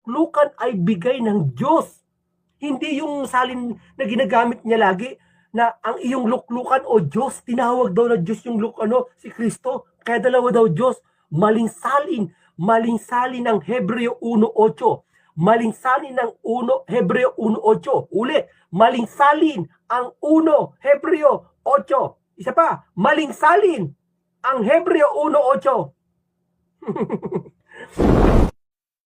luklukan ay bigay ng Diyos. Hindi yung salin na ginagamit niya lagi na ang iyong luklukan o Diyos, tinawag daw na Diyos yung si Kristo, kaya dalawa daw Diyos. Maling salin ng Hebreo 1:8. Maling salin ng Hebreo 1:8. Ulit, maling salin ang 1 Hebreo 8. Isa pa, maling salin ang Hebreo 1:8.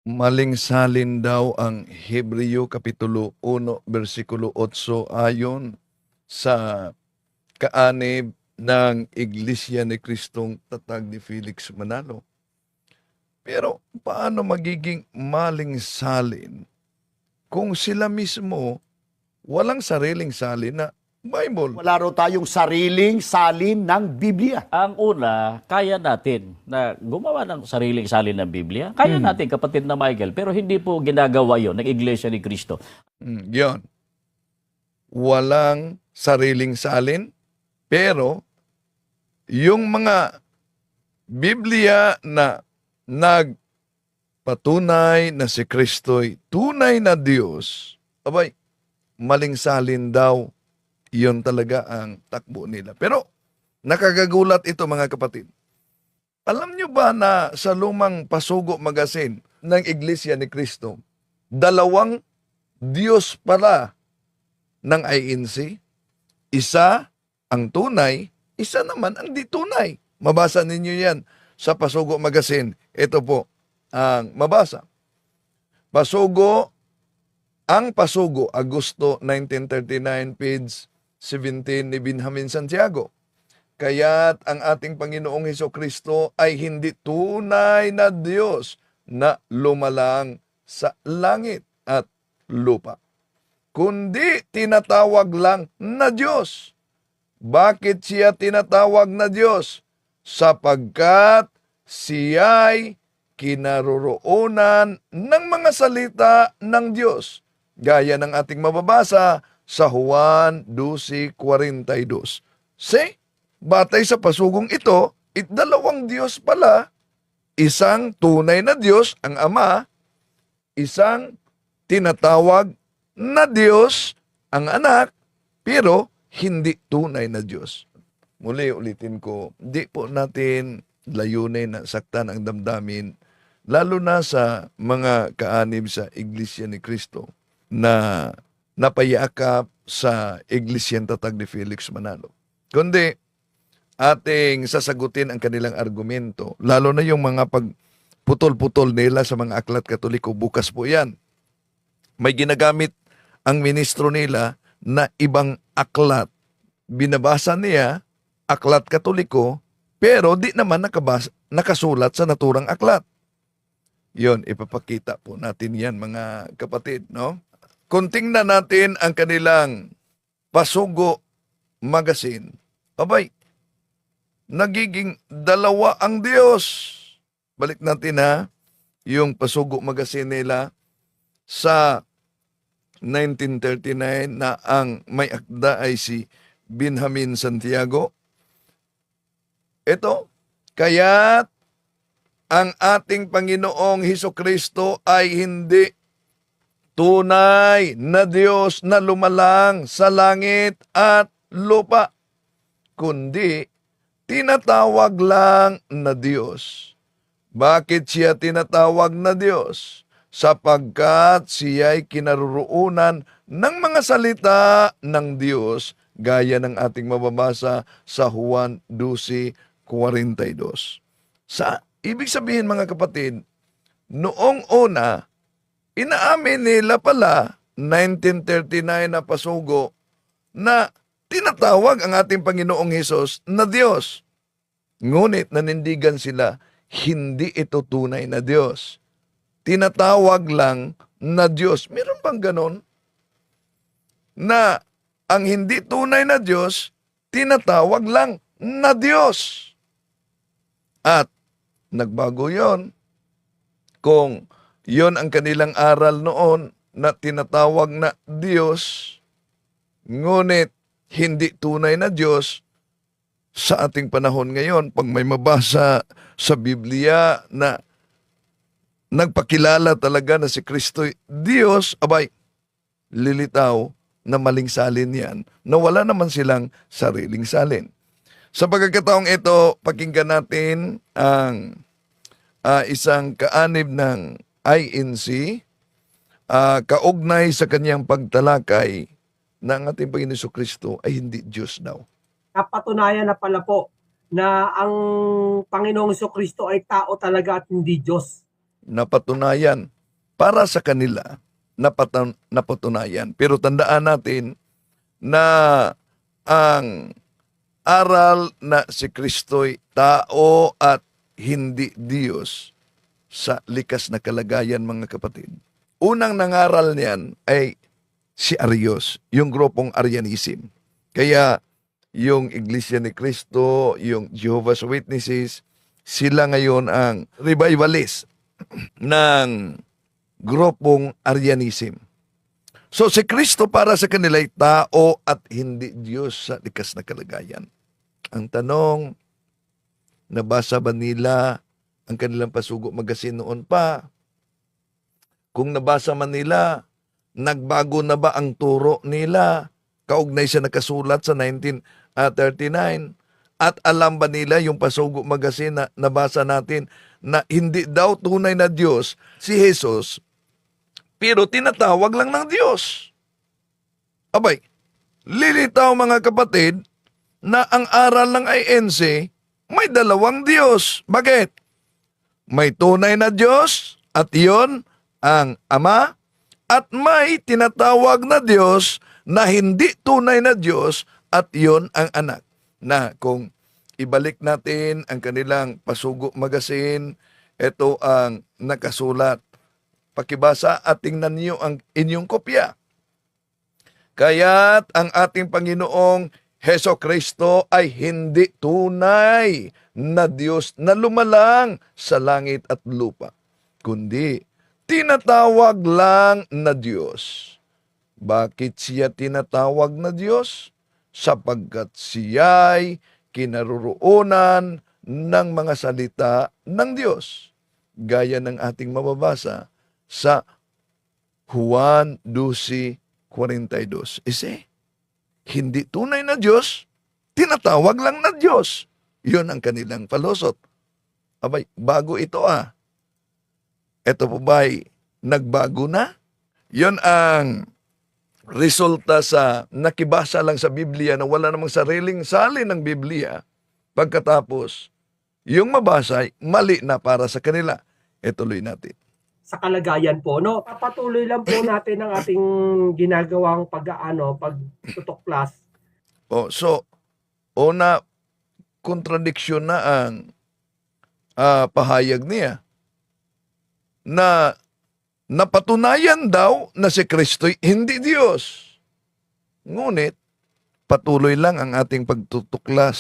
Maling salin daw ang Hebreo Kapitulo 1, versikulo 8 ayon sa kaanib ng Iglesia ni Kristong Tatag ni Felix Manalo. Pero paano magiging maling salin kung sila mismo walang sariling salin na Bible? Wala raw tayong sariling salin ng Biblia. Ang una, kaya natin na gumawa ng sariling salin ng Biblia. Kaya natin, kapatid na Michael, pero hindi po ginagawa yon ng Iglesia ni Cristo. Yun. Walang sariling salin, pero yung mga Biblia na nagpatunay na si Kristo'y tunay na Diyos, abay, maling salin daw, yun talaga ang takbo nila. Pero nakagagulat ito mga kapatid. Alam nyo ba na sa lumang Pasugo Magazine ng Iglesia ni Cristo, 2 Diyos pala ng INC? Isa ang tunay, isa naman ang di tunay. Mabasa ninyo yan sa Pasugo Magazine. Ito po ang mabasa. Ang Pasugo, Agosto 1939, page 17 ni Benjamin Santiago. Kaya't ang ating Panginoong Hesukristo ay hindi tunay na Diyos na lumalang sa langit at lupa, kundi tinatawag lang na Diyos. Bakit siya tinatawag na Diyos? Sapagkat siya'y kinaroroonan ng mga salita ng Diyos, gaya ng ating mababasa sa Juan 12:42. Batay sa pasugong ito, 2 Diyos pala, isang tunay na Diyos, ang Ama, isang tinatawag na Diyos, ang Anak, pero hindi tunay na Diyos. Muli ulitin ko, di po natin layunin na saktan ang damdamin, lalo na sa mga kaanib sa Iglesia ni Cristo na napayakap sa Iglesyang Tatag ni Felix Manalo. Kundi ating sasagutin ang kanilang argumento, lalo na yung mga pagputol-putol nila sa mga aklat Katoliko. Bukas po yan. May ginagamit ang ministro nila na ibang aklat. Binabasa niya, aklat Katoliko, pero di naman nakasulat sa naturang aklat. Yon, ipapakita po natin yan mga kapatid, no? Kung tingnan natin ang kanilang Pasugo Magazine, abay, nagiging 2 ang Diyos. Balik natin yung Pasugo Magazine nila sa 1939 na ang may akda ay si Benjamin Santiago. Ito, kaya't ang ating Panginoong Hesukristo ay hindi tunay na Diyos na lumalang sa langit at lupa, kundi tinatawag lang na Diyos. Bakit siya tinatawag na Diyos? Sapagkat siya'y kinaroroonan ng mga salita ng Diyos, gaya ng ating mababasa sa Juan 12:42. Ibig sabihin mga kapatid, noong una, inaamin nila pala 1939 na Pasugo na tinatawag ang ating Panginoong Hesus na Diyos. Ngunit nanindigan sila, hindi ito tunay na Diyos. Tinatawag lang na Diyos. Meron bang ganon? Na ang hindi tunay na Diyos, tinatawag lang na Diyos. At nagbago yon. Kung yon ang kanilang aral noon na tinatawag na Diyos, ngunit hindi tunay na Diyos, sa ating panahon ngayon, pag may mabasa sa Biblia na nagpakilala talaga na si Kristo'y Diyos, abay, lilitaw na maling salin yan, na wala naman silang sariling salin. Sa pagkakataong ito, pakinggan natin ang isang kaanib ng INC, kaugnay sa kanyang pagtalakay na ang ating Panginoon Kristo ay hindi Diyos daw. Napatunayan na pala po na ang Panginoong Kristo ay tao talaga at hindi Diyos. Napatunayan para sa kanila, napatunayan. Pero tandaan natin na ang aral na si Kristo'y tao at hindi Diyos sa likas na kalagayan, mga kapatid. Unang nangaral niyan ay si Arius, yung grupong Arianism. Kaya yung Iglesia ni Cristo, yung Jehovah's Witnesses, sila ngayon ang revivalist ng grupong Arianism. So si Kristo para sa kanila ay tao at hindi Diyos sa likas na kalagayan. Ang tanong, nabasa ba nila ang kanilang Pasugo Magazine noon pa? Kung nabasa man nila, nagbago na ba ang turo nila? Kaugnay sa nakasulat sa 1939. At alam ba nila yung Pasugo Magazine na nabasa natin na hindi daw tunay na Diyos si Jesus, pero tinatawag lang ng Diyos? Abay, lilitaw mga kapatid na ang aral ng INC may dalawang Diyos. Bakit? May tunay na Diyos at iyon ang Ama, at may tinatawag na Diyos na hindi tunay na Diyos at iyon ang Anak. Na kung ibalik natin ang kanilang Pasugo Magazine, ito ang nakasulat. Pakibasa at tingnan niyo ang inyong kopya. Kaya't ang ating Panginoong Heso Kristo ay hindi tunay na Diyos na lumalang sa langit at lupa, kundi tinatawag lang na Diyos. Bakit siya tinatawag na Diyos? Sapagkat siya'y kinaroroonan ng mga salita ng Diyos, gaya ng ating mababasa sa Juan 12:42. Ise, hindi tunay na Diyos, tinatawag lang na Diyos. Yun ang kanilang palusot. Abay, bago ito ah. Ito po ba'y nagbago na? Yun ang resulta sa nakibasa lang sa Biblia na wala namang sariling salin ng Biblia. Pagkatapos, yung mabasa ay mali na para sa kanila. Ituloy natin. Sa kalagayan po, no? Papatuloy lang po natin ang ating ginagawang pagtutok class. So, una, kontradiksyon na ang pahayag niya na napatunayan daw na si Kristo'y hindi Diyos. Ngunit, patuloy lang ang ating pagtutuklas.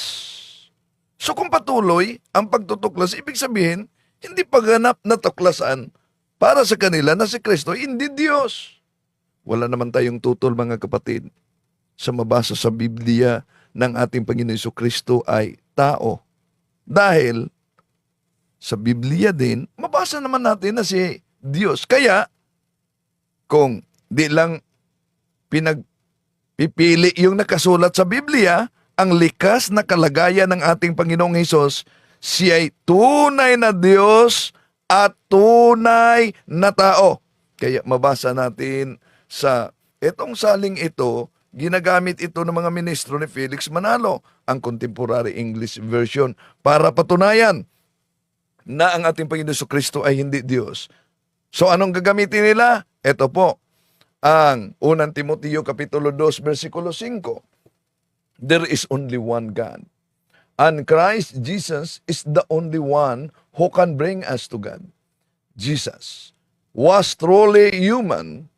So kung patuloy ang pagtutuklas, ibig sabihin, hindi pagganap na tuklasan para sa kanila na si Kristo hindi Diyos. Wala naman tayong tutol, mga kapatid, sa mabasa sa Biblia ng ating Panginoon Kristo ay tao. Dahil sa Biblia din, mabasa naman natin na si Diyos. Kaya, kung di lang pinagpipili yung nakasulat sa Biblia, ang likas na kalagayan ng ating Panginoong Hesus, siya'y tunay na Diyos at tunay na tao. Kaya mabasa natin sa itong saling ito, ginagamit ito ng mga ministro ni Felix Manalo, ang Contemporary English Version, para patunayan na ang ating Panginoon Kristo ay hindi Diyos. So anong gagamitin nila? Ito po, ang 1 Timoteo Kapitulo 2, versikulo 5. There is only one God, and Christ Jesus is the only one who can bring us to God. Jesus was truly human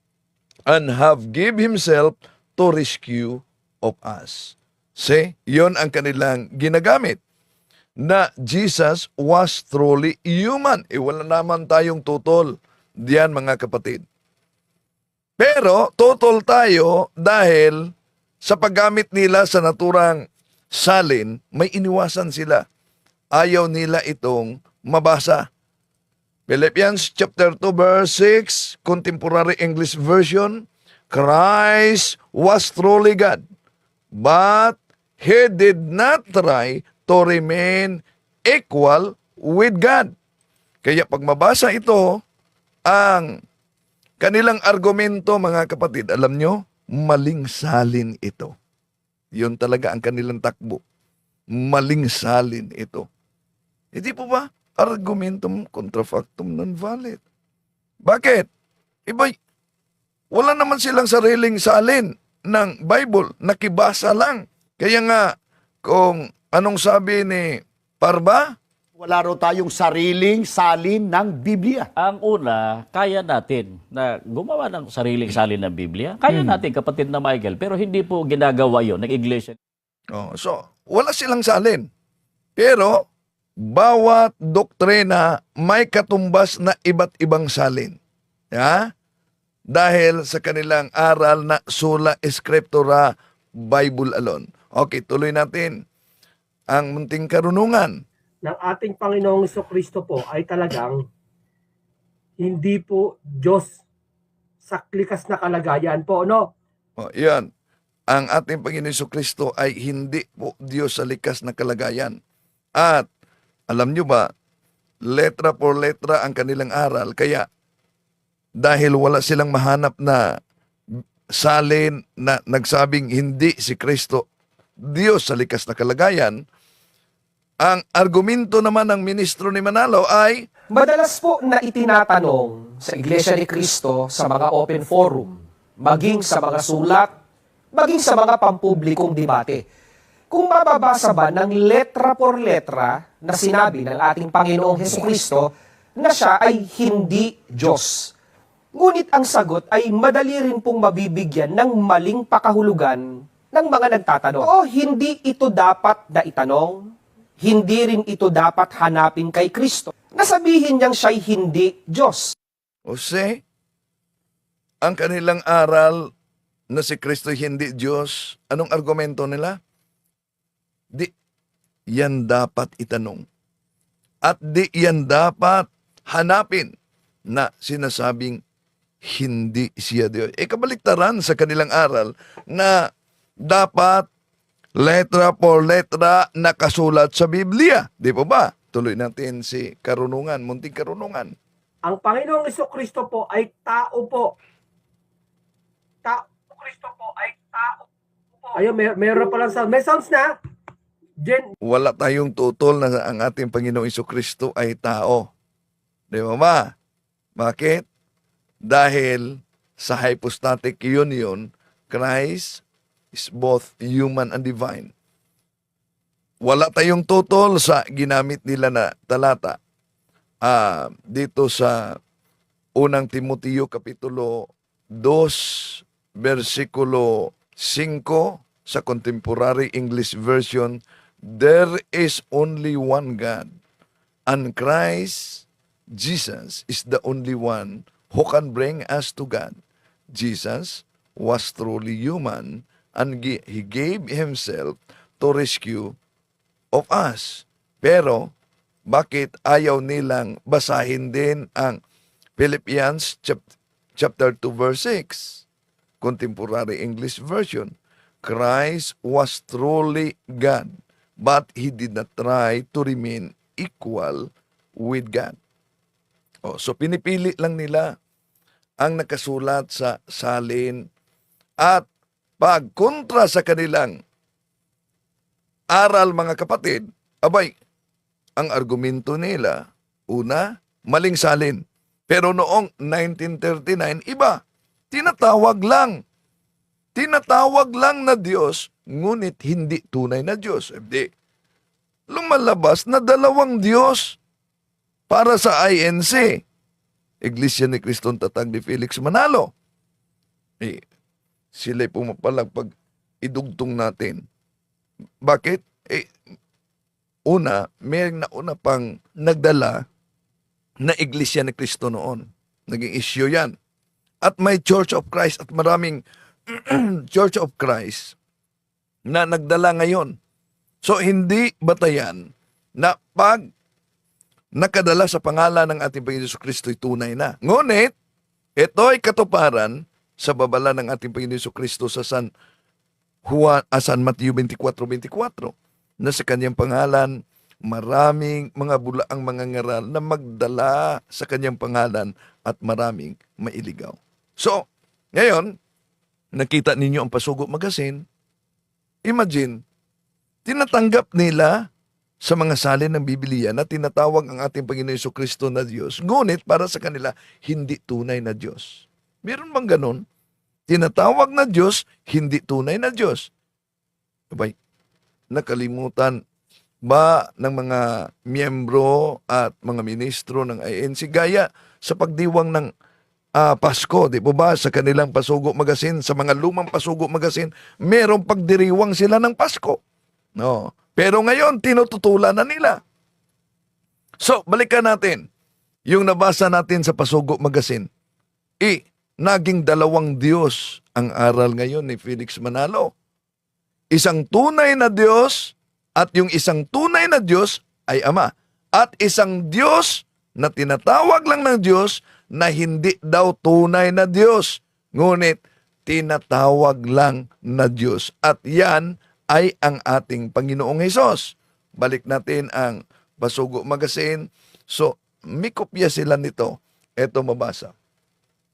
and have give himself to rescue of us. See, yon ang kanilang ginagamit. Na Jesus was truly human. Wala naman tayong tutol diyan, mga kapatid. Pero tutol tayo dahil sa paggamit nila sa naturang salin, may iniwasan sila. Ayaw nila itong mabasa. Philippians chapter 2 verse 6, Contemporary English Version, Christ was truly God, but he did not try to remain equal with God. Kaya pag mabasa ito, ang kanilang argumento, mga kapatid, alam nyo, maling salin ito. Yun talaga ang kanilang takbo. Maling salin ito. Hindi po ba? Argumentum contrafactum non valid. Bakit? Iba, wala naman silang sariling salin ng Bible. Nakibasa lang. Kaya nga, kung anong sabi ni Parba, Wala raw tayong sariling salin ng Biblia. Ang una, kaya natin na gumawa ng sariling salin ng Biblia. Kaya natin, kapatid na Michael, pero hindi po ginagawa yon ng iglesia. so, wala silang salin. Pero, bawat doktrina may katumbas na iba't ibang salin. Ya? Dahil sa kanilang aral na sola scriptura, Bible alone. Okay, tuloy natin ang munting karunungan. Ng ating Panginoong Kristo po ay talagang hindi po Diyos sa likas na kalagayan po, no? Yan. Ang ating Panginoon Kristo ay hindi po Diyos sa likas na kalagayan. At alam nyo ba, letra por letra ang kanilang aral. Kaya dahil wala silang mahanap na salin na nagsabing hindi si Kristo Diyos sa likas na kalagayan, ang argumento naman ng ministro ni Manalo ay Madalas po na itinatanong sa Iglesia ni Cristo sa mga open forum, maging sa mga sulat, maging sa mga pampublikong debate, kung mababasa ba ng letra por letra na sinabi ng ating Panginoong Hesukristo na siya ay hindi Diyos. Ngunit ang sagot ay madali rin pong mabibigyan ng maling pakahulugan ng mga nagtatanong. O hindi ito dapat na itanong, hindi rin ito dapat hanapin kay Kristo. Nasabihin niyang siya'y hindi Diyos. Jose, ang kanilang aral na si Kristo hindi Diyos, anong argumento nila? Di, yan dapat itanong. At di yan dapat hanapin na sinasabing hindi siya Diyos. Kabaliktaran sa kanilang aral na dapat letra por letra nakasulat sa Biblia. Di po ba? Tuloy natin si karunungan, munting karunungan. Ang Panginoong Kristo po ay tao po. Kristo po ay tao po. Ayun, meron pa lang sound. May sounds na. Jen, Wala tayong tutol na ang ating Panginoong Kristo ay tao. Di ba? Bakit? Dahil sa hypostatic union, Christ is both human and divine. Wala tayong tutol sa ginamit nila na talata dito sa unang Timoteo Kapitulo 2, versikulo 5 sa Contemporary English Version, there is only one God, and Christ Jesus is the only one who can bring us to God. Jesus was truly human, and He gave Himself to rescue of us. Pero, bakit ayaw nilang basahin din ang Philippians chapter 2 verse 6, Contemporary English Version? Christ was truly God, but He did not try to remain equal with God. So pinipili lang nila ang nakasulat sa salin at pagkontra sa kanilang aral, mga kapatid, abay, ang argumento nila, una, maling salin. Pero noong 1939, iba, tinatawag lang na Diyos, ngunit hindi tunay na Diyos. Hindi. Lumalabas na dalawang Diyos para sa INC, Iglesia ni Cristo Tatag ni Felix Manalo. Sila'y pumapalag pag idugtong natin. Bakit? Una, may nauna pang nagdala na Iglesia ni Cristo noon. Naging issue yan. At may Church of Christ at maraming Church of Christ na nagdala ngayon. So, hindi batayan na pag nakadala sa pangalan ng ating Panginoon Jesucristo ay tunay na. Ngunit, ito ay katuparan sa babala ng ating Panginoon Jesucristo sa San Matthew 24:24 na sa kanyang pangalan maraming mga bulaang mga ngaral na magdala sa kanyang pangalan at maraming mailigaw. So, ngayon, nakita ninyo ang Pasugo Magazine. Imagine, tinatanggap nila sa mga salin ng Biblia na tinatawag ang ating Panginoon Jesucristo na Diyos. Ngunit para sa kanila, hindi tunay na Diyos. Meron bang ganun? Tinatawag na Diyos, hindi tunay na Diyos. Abay, nakalimutan ba ng mga miyembro at mga ministro ng INC gaya sa pagdiwang ng Pasko, di po ba, sa kanilang Pasugo Magazine, sa mga lumang Pasugo Magazine, merong pagdiriwang sila ng Pasko. No. Pero ngayon, tinututulan na nila. So, balikan natin yung nabasa natin sa Pasugo Magazine. Naging dalawang Diyos ang aral ngayon ni Felix Manalo. Isang tunay na Diyos at yung isang tunay na Diyos ay Ama. At isang Diyos na tinatawag lang ng Diyos na hindi daw tunay na Diyos. Ngunit tinatawag lang na Diyos. At yan ay ang ating Panginoong Hesus. Balik natin ang Pasugo Magazine. So, may kopya sila nito. Ito mabasa.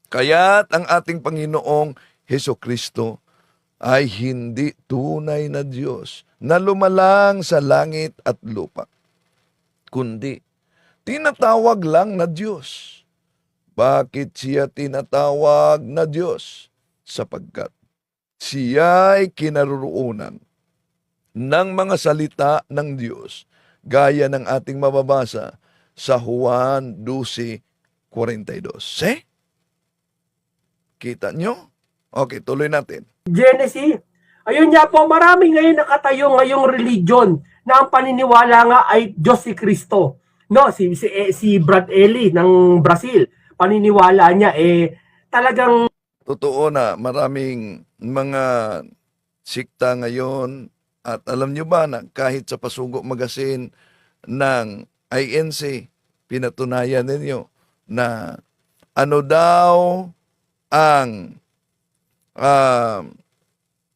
Kaya't ang ating Panginoong Hesukristo ay hindi tunay na Diyos na lumalang sa langit at lupa, kundi tinatawag lang na Diyos. Bakit siya tinatawag na Diyos? Sapagkat siya ay kinaroroonan ng mga salita ng Diyos, gaya ng ating mababasa sa Juan 12:42. Kita nyo? Okay, tuloy natin. Genesis. Ayun nga po, marami ngayon nakatayo ngayong religion na ang paniniwala nga ay Diyos si Kristo. No, si Brad Eli ng Brazil, paniniwala niya talagang Totoo na maraming mga sikta ngayon at alam nyo ba na kahit sa Pasugo Magazine ng INC, pinatunayan ninyo na ano daw ang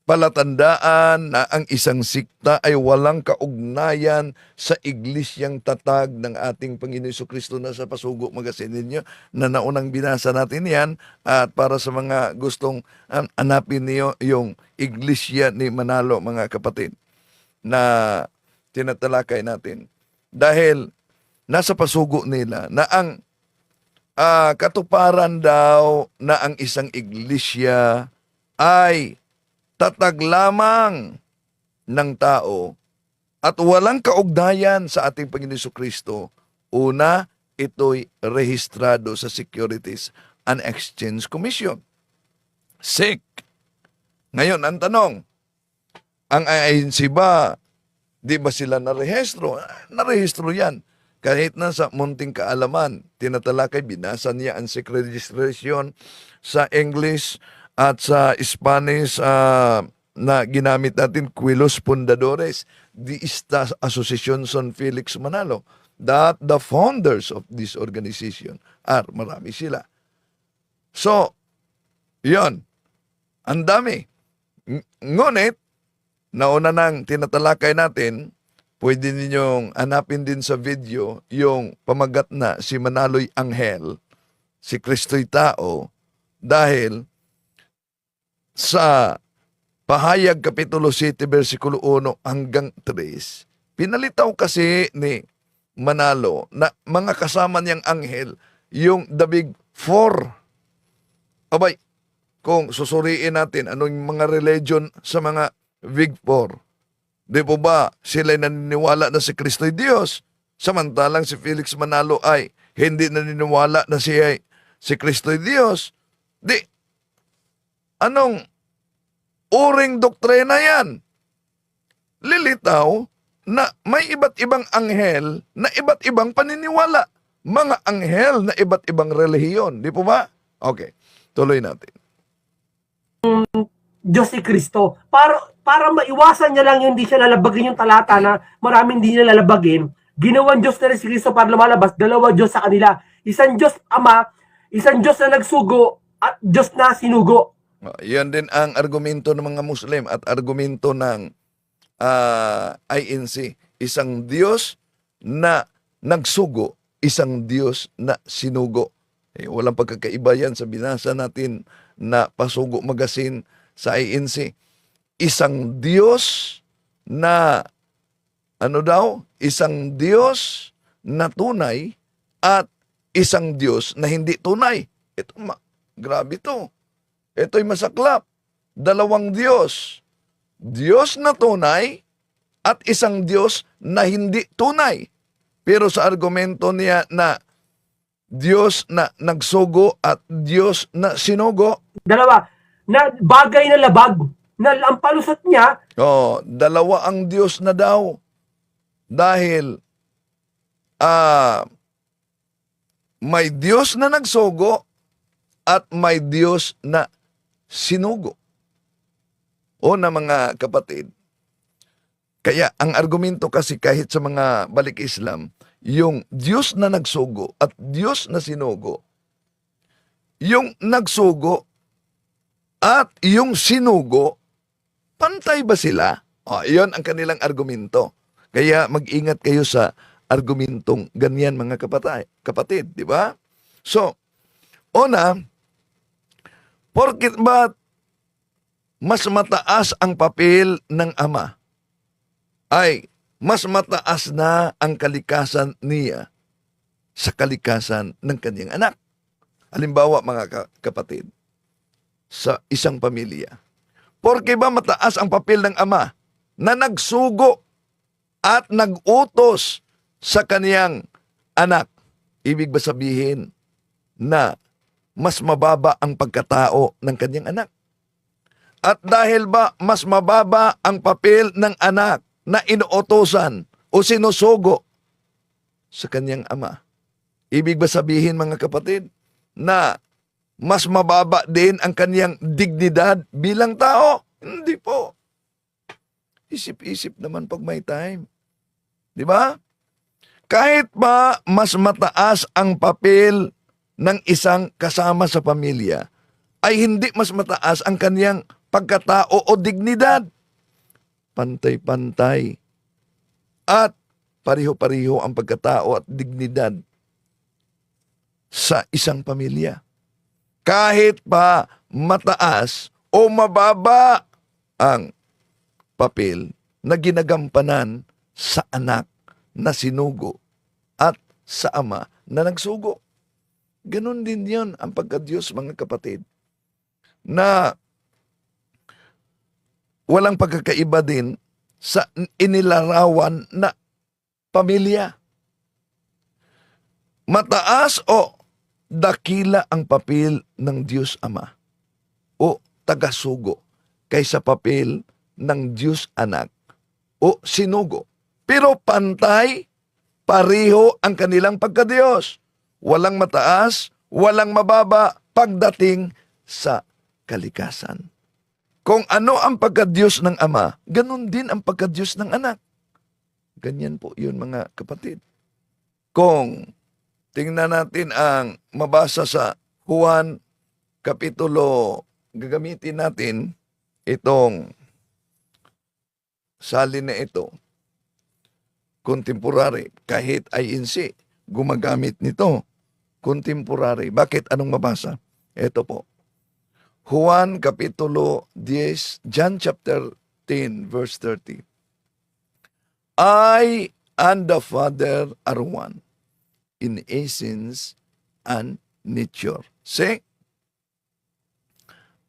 palatandaan na ang isang sikta ay walang kaugnayan sa iglesyang tatag ng ating Panginoon Jesucristo na sa Pasugo Magazine ninyo na naunang binasa natin yan at para sa mga gustong hanapin niyo yung iglesia ni Manalo mga kapatid na tinatalakay natin dahil nasa pasugo nila na ang katuparan daw na ang isang iglesia ay tatag lamang ng tao at walang kaugnayan sa ating Panginoon Jesucristo. Una, ito'y rehistrado sa Securities and Exchange Commission. SEC. Ngayon, ang tanong, ang INC ba, di ba sila narehistro? Narehistro yan. Kahit na sa munting kaalaman, tinatalakay, binasa niya ang SEC registration sa English at sa Spanish na ginamit natin, Quilos Fundadores, the Association San Felix Manalo, that the founders of this organization are marami sila. So, yon, ang dami. Ngunit, nauna nang tinatalakay natin, pwede ninyong hanapin din sa video yung pamagat na si Manalo'y anghel, si Kristo'y tao, dahil sa Pahayag Kapitulo 7, versikulo 1 hanggang 3, pinalitaw kasi ni Manalo na mga kasama niyang anghel, yung the big four. Abay, kung susuriin natin anong mga religion sa mga big four, di po ba sila'y naniniwala na si Kristo'y Diyos? Samantalang si Felix Manalo ay hindi naniniwala na si Kristo'y Diyos. Di, anong uring doktrina yan? Lilitaw na may iba't ibang anghel na iba't ibang paniniwala. Mga anghel na iba't ibang relihiyon. Di po ba? Okay, tuloy natin. Diyos si Kristo. Para maiwasan niya lang yung hindi siya lalabagin yung talata na maraming hindi niya lalabagin, Ginawang Diyos na rin si Kristo para lumalabas, dalawa Diyos sa kanila. Isang Diyos Ama, isang Diyos na nagsugo, at Diyos na sinugo. Yan din ang argumento ng mga Muslim at argumento ng INC. Isang Diyos na nagsugo, isang Diyos na sinugo. Walang pagkakaiba yan sa binasa natin na Pasugo Magazine sa INC. Isang Diyos na isang Diyos na tunay at isang Diyos na hindi tunay. Ito, grabe to. Ito'y masaklap. Dalawang Diyos. Diyos na tunay at isang Diyos na hindi tunay. Pero sa argumento niya na Diyos na nagsugo at Diyos na sinugo, Dalawa, na bagay na labag, na ang palusot niya, dalawa ang Diyos na daw. Dahil may Diyos na nagsugo at may Diyos na sinugo. O na mga kapatid, kaya ang argumento kasi kahit sa mga balik Islam, yung Diyos na nagsugo at Diyos na sinugo, yung nagsugo at yung sinugo, pantay ba sila? Iyon ang kanilang argumento. Kaya mag-ingat kayo sa argumentong ganyan mga kapatid, di ba? So, una, porket ba mas mataas ang papel ng Ama, ay mas mataas na ang kalikasan niya sa kalikasan ng kanyang anak. Halimbawa mga kapatid, sa isang pamilya, porke ba mataas ang papel ng Ama na nagsugo at nag-utos sa kaniyang anak? Ibig ba sabihin na mas mababa ang pagkatao ng kanyang anak? At dahil ba mas mababa ang papel ng anak na inuutosan o sinusugo sa kanyang ama, ibig ba sabihin mga kapatid na mas mababa din ang kanyang dignidad bilang tao? Hindi po. Isip-isip naman pag may time. Di ba? Kahit ba mas mataas ang papel ng isang kasama sa pamilya, ay hindi mas mataas ang kanyang pagkatao o dignidad. Pantay-pantay at pariho-pariho ang pagkatao at dignidad sa isang pamilya. Kahit pa mataas o mababa ang papel na ginagampanan sa anak na sinugo at sa ama na nagsugo. Ganon din yon ang pagka-Diyos mga kapatid, na walang pagkakaiba din sa inilarawan na pamilya. Mataas o dakila ang papel ng Diyos Ama o tagasugo kaysa papel ng Diyos Anak o sinugo. Pero pantay, pariho ang kanilang pagka-Diyos. Walang mataas, walang mababa pagdating sa kalikasan. Kung ano ang pagka-Diyos ng Ama, ganun din ang pagka-Diyos ng Anak. Ganyan po yun mga kapatid. Kung tingnan natin ang mabasa sa Juan Kapitulo, gagamitin natin itong salin na ito, contemporary, kahit INC, gumagamit nito, contemporary. Bakit? Anong mabasa? Ito po. Juan Kapitulo 10, John chapter 10, verse 30. I and the Father are one, in essence and nature. Say,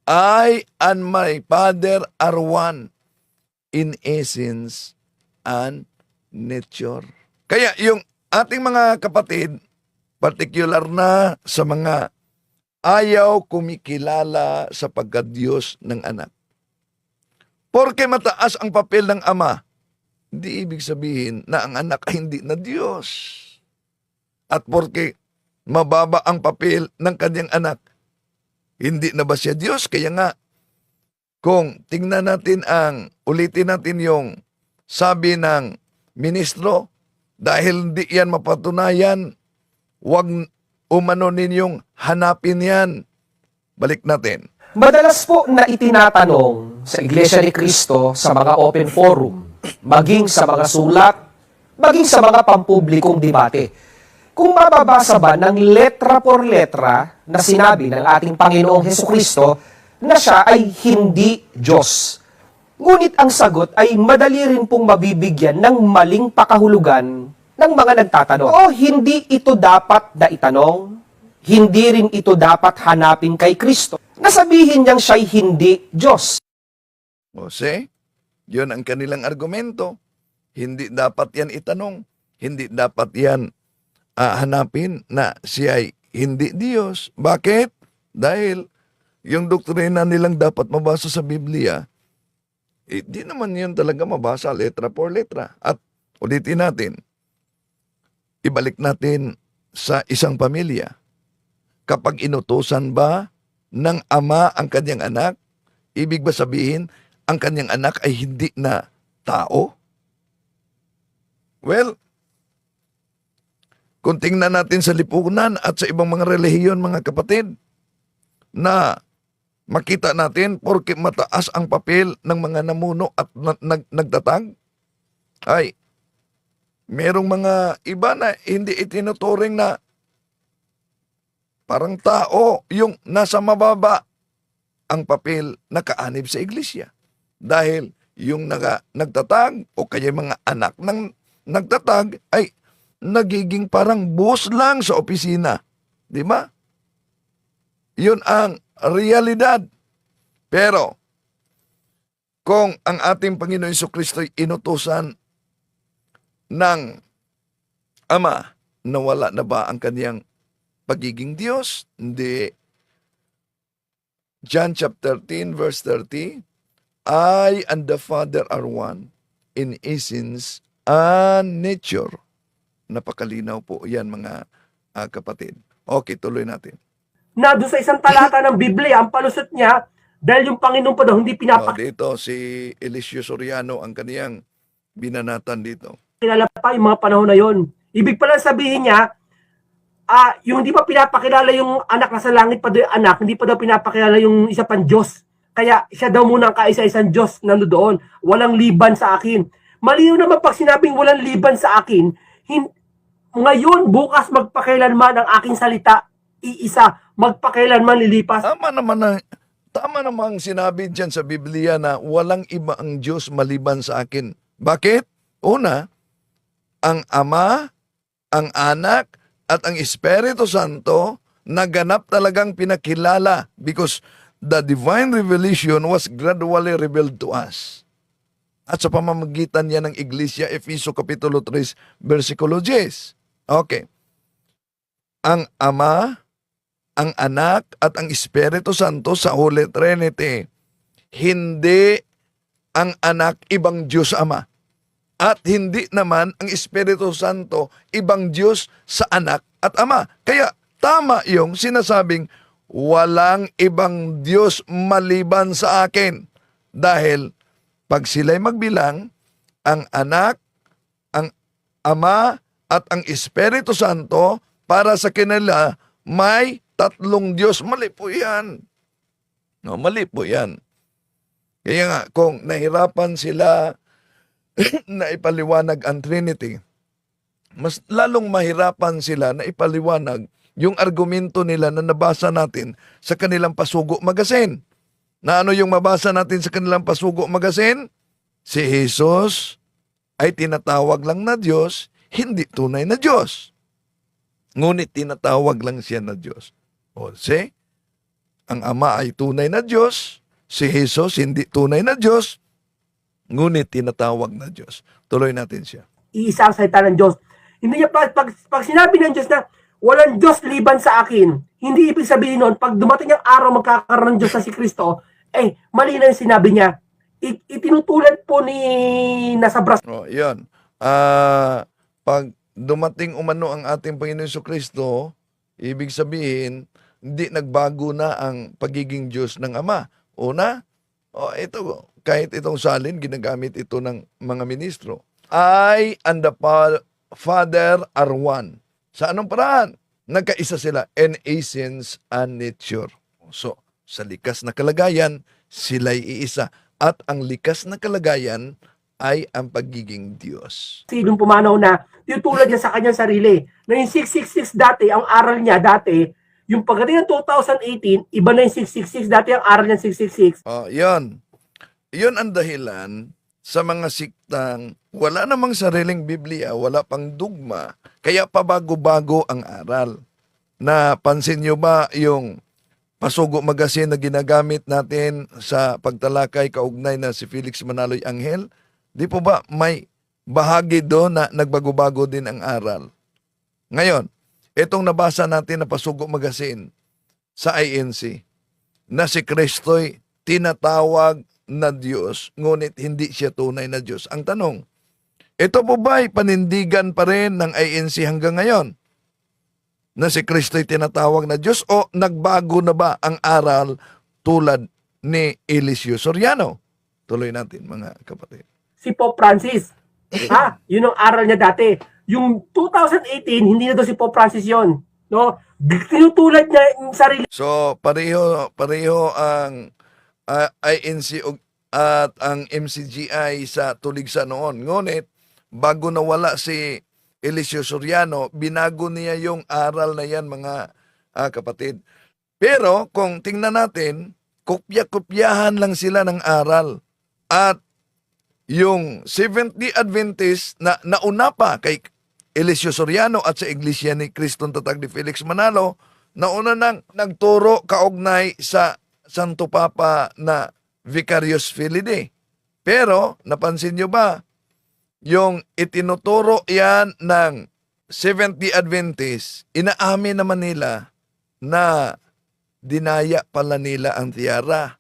I and my Father are one, in essence and nature. Kaya yung ating mga kapatid, particular na sa mga ayaw kumikilala sa pagka-Diyos ng anak. Porke mataas ang papel ng Ama, hindi ibig sabihin na ang anak ay hindi na Diyos. At porke mababa ang papel ng kanyang anak, hindi na ba siya Diyos? Kaya nga, kung tingnan natin ulitin natin yung sabi ng ministro Dahil hindi yan mapatunayan, huwag umano ninyong hanapin yan. Balik natin. Madalas po na itinatanong sa Iglesia ni Cristo sa mga open forum, maging sa mga sulat, maging sa mga pampublikong debate, kung mababasa ba ng letra por letra na sinabi ng ating Panginoong Hesukristo na siya ay hindi Diyos. Ngunit ang sagot ay madali rin pong mabibigyan ng maling pakahulugan ng mga nagtatanong. O hindi ito dapat na itanong, hindi rin ito dapat hanapin kay Kristo, na sabihin niyang siya'y hindi Diyos. O yun ang kanilang argumento. Hindi dapat yan itanong. Hindi dapat yan hanapin na siya ay hindi Diyos. Bakit? Dahil yung doktrina nilang dapat mabasa sa Biblia, di naman yun talaga mabasa letra por letra. At ulitin natin, ibalik natin sa isang pamilya. Kapag inutusan ba ng ama ang kanyang anak, ibig ba sabihin ang kanyang anak ay hindi na tao? Well, kung tingnan natin sa lipunan at sa ibang mga relihiyon, mga kapatid, na makita natin porke mataas ang papel ng mga namuno at nagtatag, ay merong mga iba na hindi itinuturing na parang tao yung nasa mababa ang papel na kaanib sa iglesia. Dahil yung nagtatag o kaya mga anak ng nagtatag ay nagiging parang boss lang sa opisina. Di ba? Yun ang realidad. Pero, kung ang ating Panginoon Jesucristo ay inutusan ng Ama, nawala na ba ang kaniyang pagiging Diyos? Hindi. John chapter 13 verse 30, I and the Father are one in essence and nature. Napakalinaw po yan, mga kapatid. Okay, tuloy natin. Na doon sa isang talata ng Biblia, ang palusot niya, dahil yung Panginoon pa daw hindi Dito si Eliseo Soriano ang kaniyang binanatan dito. pinapakilala pa yung mga panahon na yon. Ibig pala sabihin niya, yung hindi pa pinapakilala yung anak na sa langit pa daw yung anak, hindi pa daw pinapakilala yung isa pang Diyos. Kaya siya daw muna ang kaisa-isang Diyos na doon. Walang liban sa akin. Maliw naman pag sinabing walang liban sa akin, ngayon, bukas, magpakailanman ang aking salita, iisa, magpakailanman lilipas. Tama namang sinabi dyan sa Biblia na walang iba ang Diyos maliban sa akin. Bakit? Una, ang Ama, ang Anak, at ang Espiritu Santo naganap talagang pinakilala because the divine revelation was gradually revealed to us. At sa pamamagitan niya ng Iglesia, Efeso Kapitulo 3, versikulo 10. Okay. Ang Ama, ang Anak, at ang Espiritu Santo sa Holy Trinity, hindi ang Anak ibang Diyos Ama. At hindi naman ang Espiritu Santo ibang Diyos sa Anak at Ama. Kaya tama yung sinasabing walang ibang Diyos maliban sa akin. Dahil pag sila'y magbilang, ang Anak, ang Ama, at ang Espiritu Santo, para sa kanila, may tatlong Diyos. Mali po yan. No, mali po yan. Kaya nga, kung nahirapan sila na ipaliwanag ang Trinity, mas lalong mahirapan sila na ipaliwanag yung argumento nila na nabasa natin sa kanilang Pasugo Magazine. Na ano yung mabasa natin sa kanilang Pasugo Magazine? Si Jesus ay tinatawag lang na Diyos, hindi tunay na Diyos. Ngunit tinatawag lang siya na Diyos. O ang Ama ay tunay na Diyos, si Jesus hindi tunay na Diyos, ngunit tinatawag na Diyos. Tuloy natin siya. Iisa ang salita ng Diyos. Hindi niya pag sinabi ng Diyos na walang Diyos liban sa akin, hindi ibig sabihin nun, pag dumating ang araw magkakaroon ng Diyos na si Kristo, mali na yung sinabi niya. Itinutulad po ni nasa Bras. Yan. Pag dumating umano ang ating Panginoon Jesucristo, ibig sabihin, hindi nagbago na ang pagiging Diyos ng Ama. Una, kahit itong salin, ginagamit ito ng mga ministro. I and the Father are one. Sa anong paraan? Nagkaisa sila in essence and nature. So, sa likas na kalagayan, sila'y iisa. At ang likas na kalagayan ay ang pagiging Diyos. Sinong pumanaw na tinutulad niya sa kanyang sarili. Na yung 666 dati, ang aral niya dati, yung pagdating ng 2018, iba na yung 666. Dati ang aral niya 666. Oh, yun. Yun ang dahilan sa mga siktang wala namang sariling Biblia, wala pang dugma, kaya pabago-bago ang aral. Napansin nyo ba yung Pasugo Magazine na ginagamit natin sa pagtalakay kaugnay na si Felix Manaloy Anghel? Di po ba may bahagi doon na nagbago-bago din ang aral? Ngayon, itong nabasa natin na Pasugo Magazine sa INC na si Kristo'y tinatawag na Diyos, ngunit hindi siya tunay na Diyos. Ang tanong, ito po ba'y panindigan pa rin ng INC hanggang ngayon? Na si Kristo'y tinatawag na Diyos o nagbago na ba ang aral tulad ni Eliseo Soriano? Tuloy natin mga kapatid. Si Pope Francis. Yun ang aral niya dati. Yung 2018, hindi na daw si Pope Francis yon. No? Tinutulad niya yung sarili So, pareho ang INC at ang MCGI sa tuligsa noon. Ngunit, bago nawala si Eliseo Soriano, binago niya yung aral na yan, mga kapatid. Pero, kung tingnan natin, kopya-kopyahan lang sila ng aral. At yung Seventh-day Adventist na nauna pa kay Eliseo Soriano at sa Iglesia ni Kristong Tatag ni Felix Manalo, nauna nang nagturo kaugnay sa Santo Papa na Vicarius Filii. Pero, napansin nyo ba, yung itinuturo yan ng Seventh-day Adventist, inaamin naman nila na dinaya pala nila ang tiara.